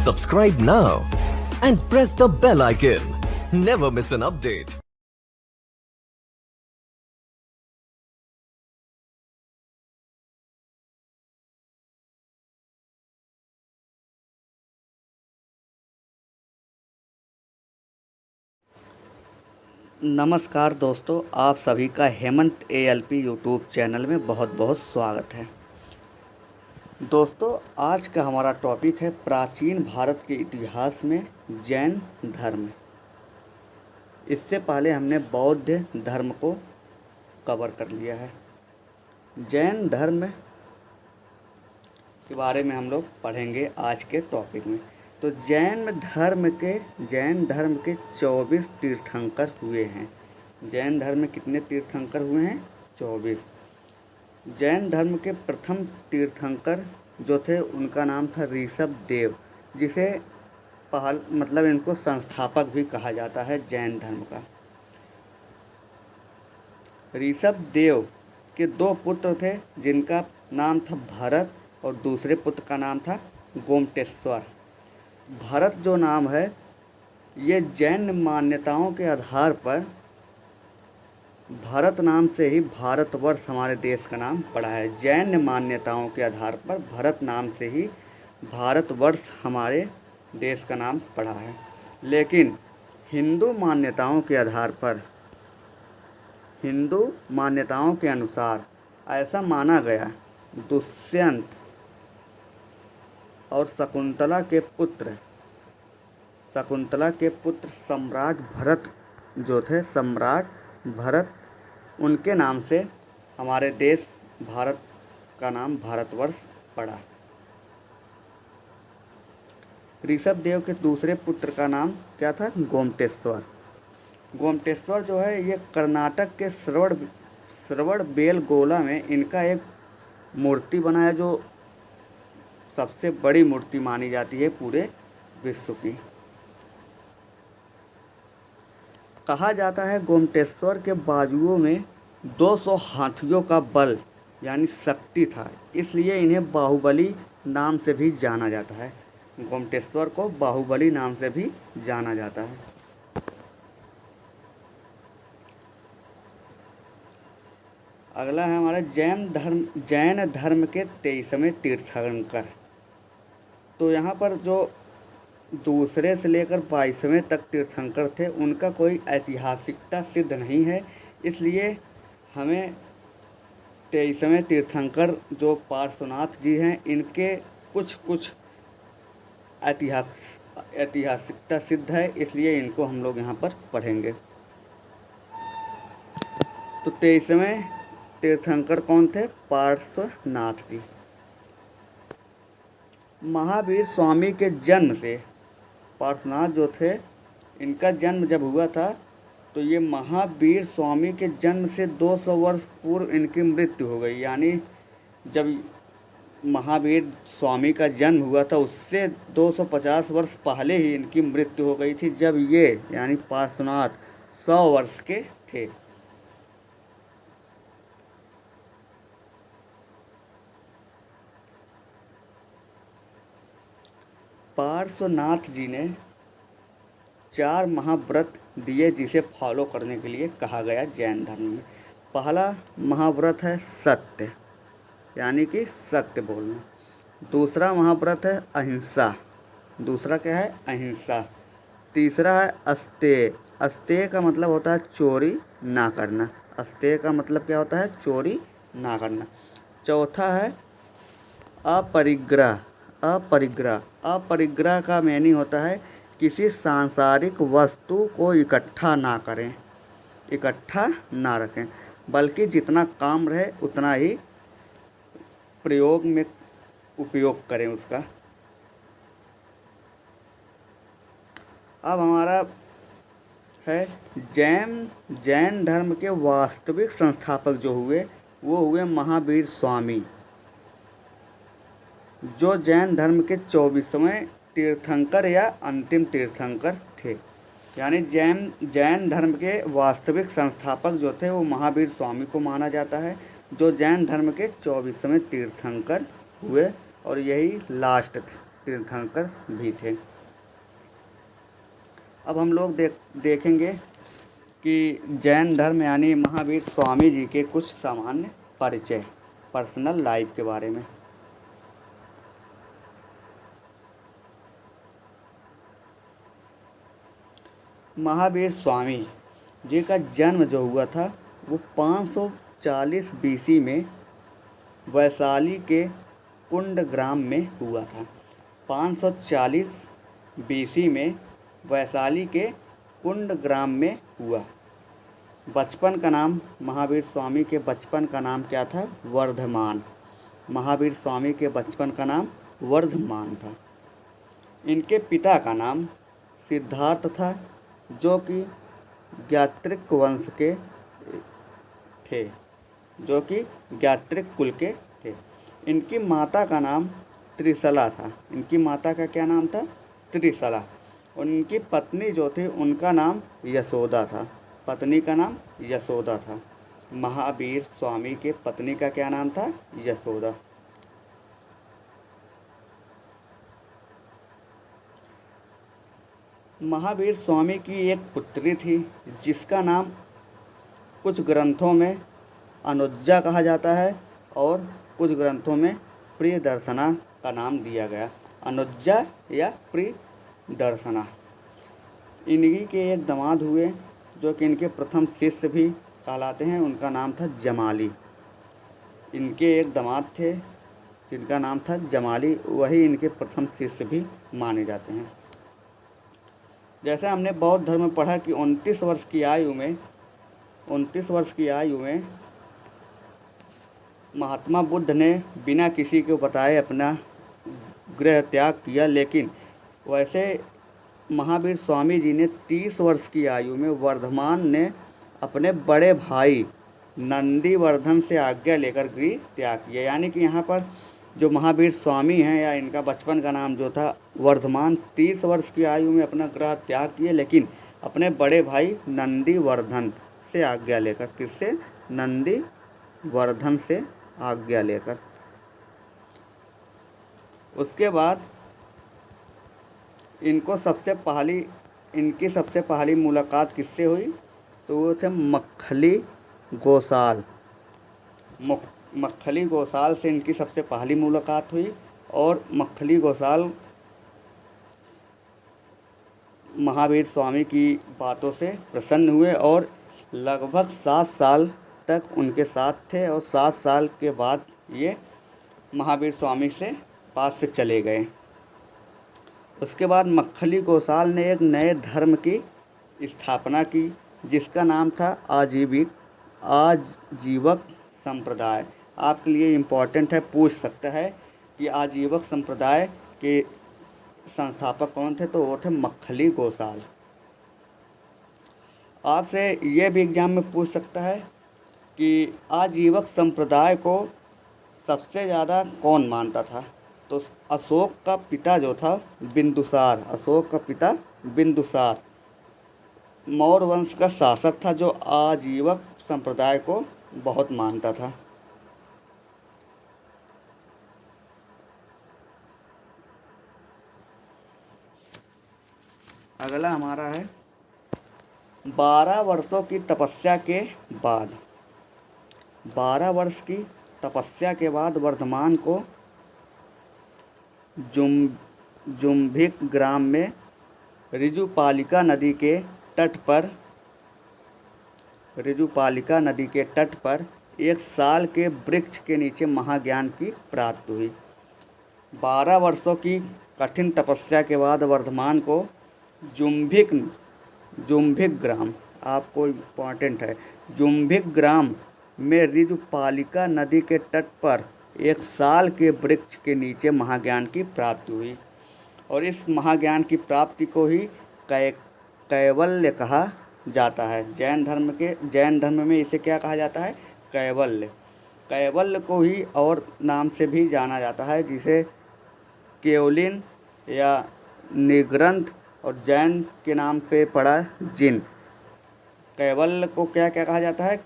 Subscribe now and press the bell icon. Never miss an update. नमस्कार दोस्तों, आप सभी का हेमंत ALP यूट्यूब चैनल में बहुत बहुत स्वागत है। दोस्तों, आज का हमारा टॉपिक है प्राचीन भारत के इतिहास में जैन धर्म। इससे पहले हमने बौद्ध धर्म को कवर कर लिया है। जैन धर्म के बारे में हम लोग पढ़ेंगे आज के टॉपिक में। तो जैन धर्म के 24 तीर्थंकर हुए हैं। जैन धर्म में कितने तीर्थंकर हुए हैं? 24। जैन धर्म के प्रथम तीर्थंकर जो थे उनका नाम था ऋषभ देव, जिसे इनको संस्थापक भी कहा जाता है जैन धर्म का। ऋषभ देव के 2 पुत्र थे, जिनका नाम था भरत और दूसरे पुत्र का नाम था गोमटेश्वर। भरत जो नाम है ये जैन मान्यताओं के आधार पर भारत नाम से ही भारतवर्ष हमारे देश का नाम पड़ा है। जैन मान्यताओं के आधार पर भरत नाम से ही भारतवर्ष हमारे देश का नाम पड़ा है। लेकिन हिंदू मान्यताओं के आधार पर, हिंदू मान्यताओं के अनुसार ऐसा माना गया, दुष्यंत और शकुंतला के पुत्र सम्राट भरत जो थे, सम्राट भरत, उनके नाम से हमारे देश भारत का नाम भारतवर्ष पड़ा। ऋषभ देव के दूसरे पुत्र का नाम क्या था? गोमटेश्वर। गोमटेश्वर जो है ये कर्नाटक के श्रवणबेलगोला में इनका एक मूर्ति बना है, जो सबसे बड़ी मूर्ति मानी जाती है पूरे विश्व की। कहा जाता है गोमटेश्वर के बाजुओं में 200 हाथियों का बल यानी शक्ति था, इसलिए इन्हें बाहुबली नाम से भी जाना जाता है। गोमटेश्वर को बाहुबली नाम से भी जाना जाता है। अगला है हमारा जैन धर्म के 23वें तीर्थंकर। तो यहाँ पर जो दूसरे से लेकर 22वें तक तीर्थंकर थे, उनका कोई ऐतिहासिकता सिद्ध नहीं है, इसलिए हमें 23वें तीर्थंकर जो पार्श्वनाथ जी हैं, इनके कुछ ऐतिहासिकता सिद्ध है, इसलिए इनको हम लोग यहाँ पर पढ़ेंगे। तो 23वें तीर्थंकर कौन थे? पार्श्वनाथ जी। महावीर स्वामी के जन्म से, पार्श्वनाथ जो थे इनका जन्म जब हुआ था, तो ये महावीर स्वामी के जन्म से 200 वर्ष पूर्व इनकी मृत्यु हो गई। यानी जब महावीर स्वामी का जन्म हुआ था उससे 250 वर्ष पहले ही इनकी मृत्यु हो गई थी, जब ये यानी पार्श्वनाथ 100 वर्ष के थे। पार्श्वनाथ जी ने 4 महाव्रत दिए, जिसे फॉलो करने के लिए कहा गया जैन धर्म में। पहला महाव्रत है सत्य, यानी कि सत्य बोलना। दूसरा महाव्रत है अहिंसा। दूसरा क्या है? अहिंसा। तीसरा है अस्तेय। अस्तेय का मतलब होता है चोरी ना करना। अस्तेय का मतलब क्या होता है? चोरी ना करना। चौथा है अपरिग्रह। अपरिग्रह का मीनिंग होता है किसी सांसारिक वस्तु को इकट्ठा ना करें, इकट्ठा ना रखें, बल्कि जितना काम रहे उतना ही प्रयोग में उपयोग करें उसका। अब हमारा है जैन धर्म के वास्तविक संस्थापक जो हुए, वो हुए महावीर स्वामी, जो जैन धर्म के 24वें तीर्थंकर या अंतिम तीर्थंकर थे। यानी जैन धर्म के वास्तविक संस्थापक जो थे वो महावीर स्वामी को माना जाता है, जो जैन धर्म के 24वें तीर्थंकर हुए, और यही लास्ट तीर्थंकर भी थे। अब हम लोग देखेंगे कि जैन धर्म यानी महावीर स्वामी जी के कुछ सामान्य परिचय, पर्सनल लाइफ के बारे में। महावीर स्वामी जी का जन्म जो हुआ था वो 540 बीसी में वैशाली के कुंडग्राम में हुआ था। 540 बीसी में वैशाली के कुंडग्राम में हुआ। बचपन का नाम महावीर स्वामी के बचपन का नाम क्या था? वर्धमान। महावीर स्वामी के बचपन का नाम वर्धमान था। इनके पिता का नाम सिद्धार्थ था, जो कि ज्ञात्रिक वंश के थे, जो कि ज्ञात्रिक कुल के थे। इनकी माता का नाम त्रिशला था। इनकी माता का क्या नाम था? त्रिशला। और इनकी पत्नी जो थी उनका नाम यशोदा था। पत्नी का नाम यशोदा था। महावीर स्वामी के पत्नी का क्या नाम था? यशोदा। महावीर स्वामी की एक पुत्री थी जिसका नाम कुछ ग्रंथों में अनुज्जा कहा जाता है और कुछ ग्रंथों में प्रियदर्शना का नाम दिया गया। अनुज्जा या प्रियदर्शना। इन्हीं के एक दामाद हुए जो कि इनके प्रथम शिष्य भी कहलाते हैं। उनका नाम था जमाली। इनके एक दामाद थे जिनका नाम था जमाली, वही इनके प्रथम शिष्य भी माने जाते हैं। जैसे हमने बौद्ध धर्म में पढ़ा कि 29 वर्ष की आयु में महात्मा बुद्ध ने बिना किसी को बताए अपना गृह त्याग किया, लेकिन वैसे महावीर स्वामी जी ने 30 वर्ष की आयु में वर्धमान ने अपने बड़े भाई नंदीवर्धन से आज्ञा लेकर गृह त्याग किया। यानी कि यहाँ पर जो महावीर स्वामी हैं या इनका बचपन का नाम जो था वर्धमान, 30 वर्ष की आयु में अपना गृह त्याग किए, लेकिन अपने बड़े भाई नंदीवर्धन से आज्ञा लेकर। किससे? नंदीवर्धन से आज्ञा लेकर। उसके बाद इनकी सबसे पहली मुलाकात किससे हुई? तो वो थे मक्खली गोसाल। मक्खली गोसाल से इनकी सबसे पहली मुलाकात हुई और मक्खली गोसाल महावीर स्वामी की बातों से प्रसन्न हुए और लगभग 7 साल तक उनके साथ थे। और 7 साल के बाद ये महावीर स्वामी से पास से चले गए। उसके बाद मक्खली गोसाल ने एक नए धर्म की स्थापना की जिसका नाम था आजीवक संप्रदाय। आपके लिए इम्पोर्टेंट है, पूछ सकता है कि आजीवक संप्रदाय के संस्थापक कौन थे? तो वो थे मक्खली गोसाल। आपसे ये भी एग्जाम में पूछ सकता है कि आजीवक संप्रदाय को सबसे ज़्यादा कौन मानता था? तो अशोक का पिता जो था बिंदुसार, अशोक का पिता बिंदुसार मौर्य वंश का शासक था जो आजीवक संप्रदाय को बहुत मानता था। अगला हमारा है 12 वर्षों की तपस्या के बाद। 12 वर्ष की तपस्या के बाद वर्धमान को जुम्भिक ग्राम में ऋजुपालिका नदी के तट पर एक साल के वृक्ष के नीचे महाज्ञान की प्राप्ति हुई। 12 वर्षों की कठिन तपस्या के बाद वर्धमान को जुम्भिक ग्राम, आपको इम्पॉर्टेंट है, जुम्भिक ग्राम में ऋजुपालिका नदी के तट पर एक साल के वृक्ष के नीचे महाज्ञान की प्राप्ति हुई। और इस महाज्ञान की प्राप्ति को ही कैवल्य कहा जाता है। जैन धर्म में इसे क्या कहा जाता है? कैवल्य। कैवल्य को ही और नाम से भी जाना जाता है, जिसे केवलिन या निग्रंथ और जैन के नाम पे पड़ा जिन। कैवल्य को क्या क्या कहा जाता है?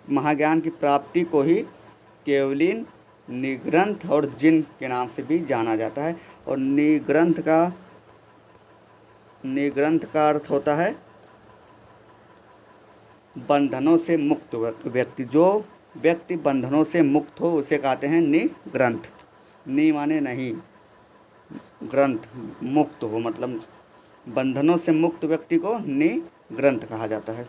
महाज्ञान की प्राप्ति को ही केवलिन, निग्रंथ और जिन के नाम से भी जाना जाता है। और निग्रंथ का अर्थ होता है बंधनों से मुक्त व्यक्ति। जो व्यक्ति बंधनों से मुक्त हो उसे कहते हैं निग्रंथ। नि माने नहीं, ग्रंथ मुक्त हो, मतलब बंधनों से मुक्त व्यक्ति को निग्रंथ कहा जाता है।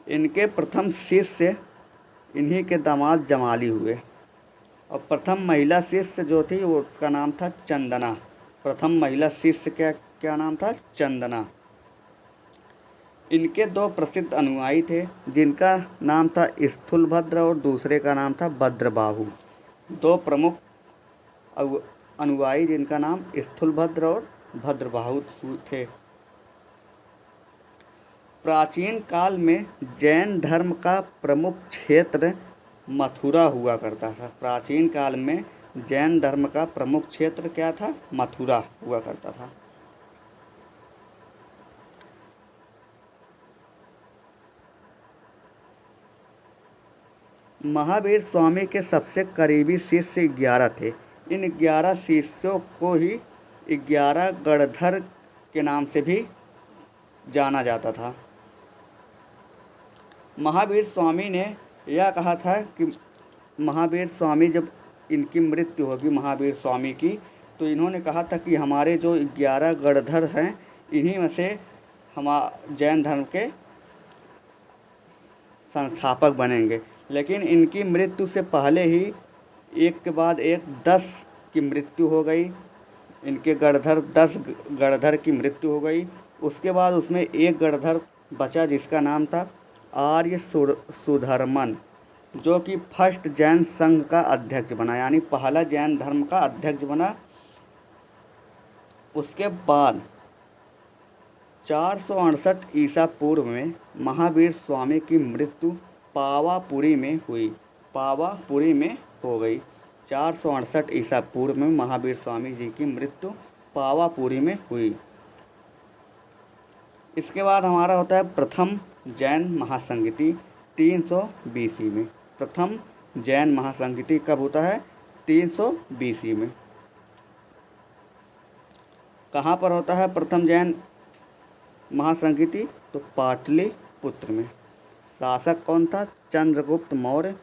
इनके प्रथम शिष्य इन्हीं के दामाद जमाली हुए, और प्रथम महिला शिष्य जो थी वो उसका नाम था चंदना। प्रथम महिला शिष्य क्या नाम था? चंदना। इनके दो प्रसिद्ध अनुयायी थे जिनका नाम था स्थूलभद्र और दूसरे का नाम था भद्रबाहु। दो प्रमुख अनुयायी जिनका नाम स्थूलभद्र और भद्रबाहु थे। प्राचीन काल में जैन धर्म का प्रमुख क्षेत्र मथुरा हुआ करता था। प्राचीन काल में जैन धर्म का प्रमुख क्षेत्र क्या था? मथुरा हुआ करता था। महावीर स्वामी के सबसे करीबी शिष्य 11 थे। इन 11 शिष्यों को ही 11 गणधर के नाम से भी जाना जाता था। महावीर स्वामी ने यह कहा था कि महावीर स्वामी जब इनकी मृत्यु होगी महावीर स्वामी की, तो इन्होंने कहा था कि हमारे जो 11 गणधर हैं इन्हीं में से हम जैन धर्म के संस्थापक बनेंगे। लेकिन इनकी मृत्यु से पहले ही एक के बाद एक 10 की मृत्यु हो गई। इनके गणधर 10 गणधर की मृत्यु हो गई। उसके बाद उसमें एक गणधर बचा जिसका नाम था आर्य सुधर्मन, जो कि फर्स्ट जैन संघ का अध्यक्ष बना, यानी पहला जैन धर्म का अध्यक्ष बना। उसके बाद 468 ईसा पूर्व में महावीर स्वामी की मृत्यु पावापुरी में हुई। पावापुरी में हो गई। 468 ईसा पूर्व में महावीर स्वामी जी की मृत्यु पावापुरी में हुई। इसके बाद हमारा होता है प्रथम जैन महासंगीति 300 BC में। प्रथम जैन महासंगीति कब होता है? 300 BC में। कहाँ पर होता है प्रथम जैन महासंगीति? तो पाटलिपुत्र में। शासक कौन था? चंद्रगुप्त मौर्य।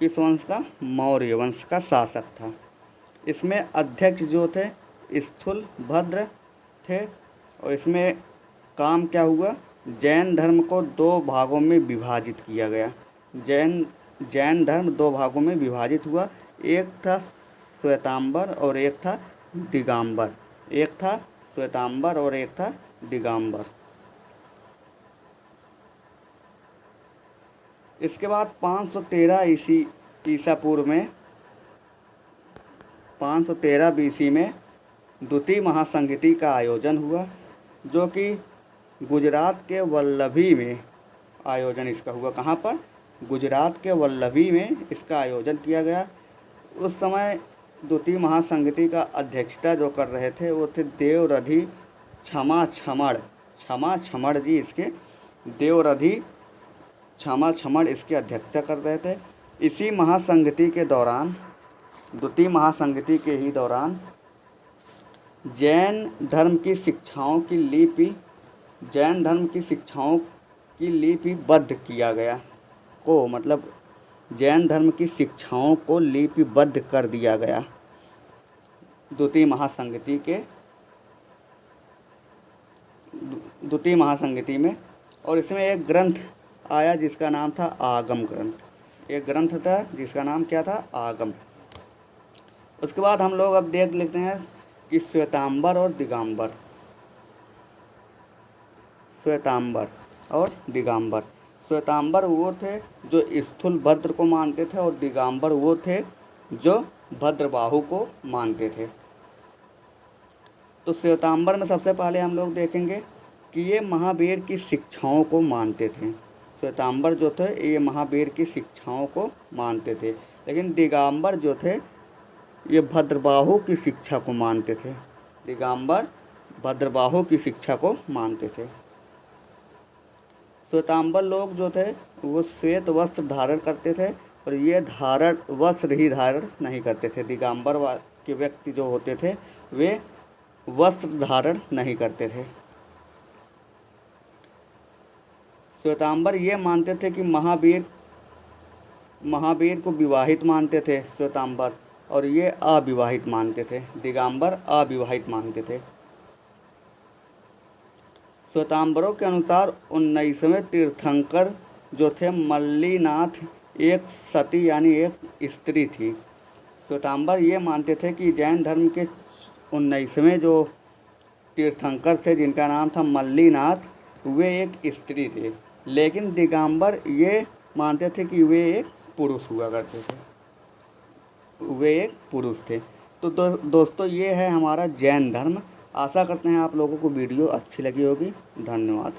किस वंश का? मौर्य वंश का शासक था। इसमें अध्यक्ष जो थे स्थूलभद्र थे। और इसमें काम क्या हुआ? जैन धर्म को 2 भागों में विभाजित किया गया। जैन धर्म 2 भागों में विभाजित हुआ। एक था श्वेतांबर और एक था दिगंबर। एक था श्वेतांबर और एक था दिगंबर। इसके बाद 513 ईसा पूर्व में 513 BC में द्वितीय महासंगीति का आयोजन हुआ, जो कि गुजरात के वल्लभी में आयोजन इसका हुआ। कहाँ पर? गुजरात के वल्लभी में इसका आयोजन किया गया। उस समय द्वितीय महासंगीति का अध्यक्षता जो कर रहे थे वो थे देवरधि क्षमा छमड़ जी। इसके देवरधि क्षमा छमड़ इसकी अध्यक्षता कर रहे थे। इसी महासंगीति के दौरान, द्वितीय महासंगीति के ही दौरान जैन धर्म की शिक्षाओं की लिपिबद्ध किया गया को, मतलब जैन धर्म की शिक्षाओं को लिपिबद्ध कर दिया गया द्वितीय महासंगीति में। और इसमें एक ग्रंथ आया जिसका नाम था आगम ग्रंथ। एक ग्रंथ था जिसका नाम क्या था? आगम। उसके बाद हम लोग अब देख लेते हैं कि श्वेतांबर और दिगंबर। श्वेतांबर वो थे जो स्थूलभद्र को मानते थे और दिगंबर वो थे जो भद्रबाहु को मानते थे। तो श्वेतांबर में सबसे पहले हम लोग देखेंगे कि ये महावीर की शिक्षाओं को मानते थे। श्वेतांबर जो थे ये महावीर की शिक्षाओं को मानते थे, लेकिन दिगंबर जो थे ये भद्रबाहु की शिक्षा को मानते थे। दिगंबर भद्रबाहु की शिक्षा को मानते थे। श्वेतांबर लोग जो थे वो श्वेत वस्त्र धारण करते थे और ये वस्त्र ही धारण नहीं करते थे। दिगंबर के व्यक्ति जो होते थे वे वस्त्र धारण नहीं करते थे। श्वेतांबर ये मानते थे कि महावीर को विवाहित मानते थे श्वेतांबर, और ये अविवाहित मानते थे। दिगंबर अविवाहित मानते थे। श्वेतांबरों के अनुसार 19वें तीर्थंकर जो थे मल्लीनाथ एक सती यानी एक स्त्री थी। श्वेतांबर ये मानते थे कि जैन धर्म के 19वें जो तीर्थंकर थे जिनका नाम था मल्लीनाथ, वे एक स्त्री थे। लेकिन दिगंबर ये मानते थे कि वे एक पुरुष हुआ करते थे, वे एक पुरुष थे। तो दोस्तों ये है हमारा जैन धर्म। आशा करते हैं आप लोगों को वीडियो अच्छी लगी होगी। धन्यवाद।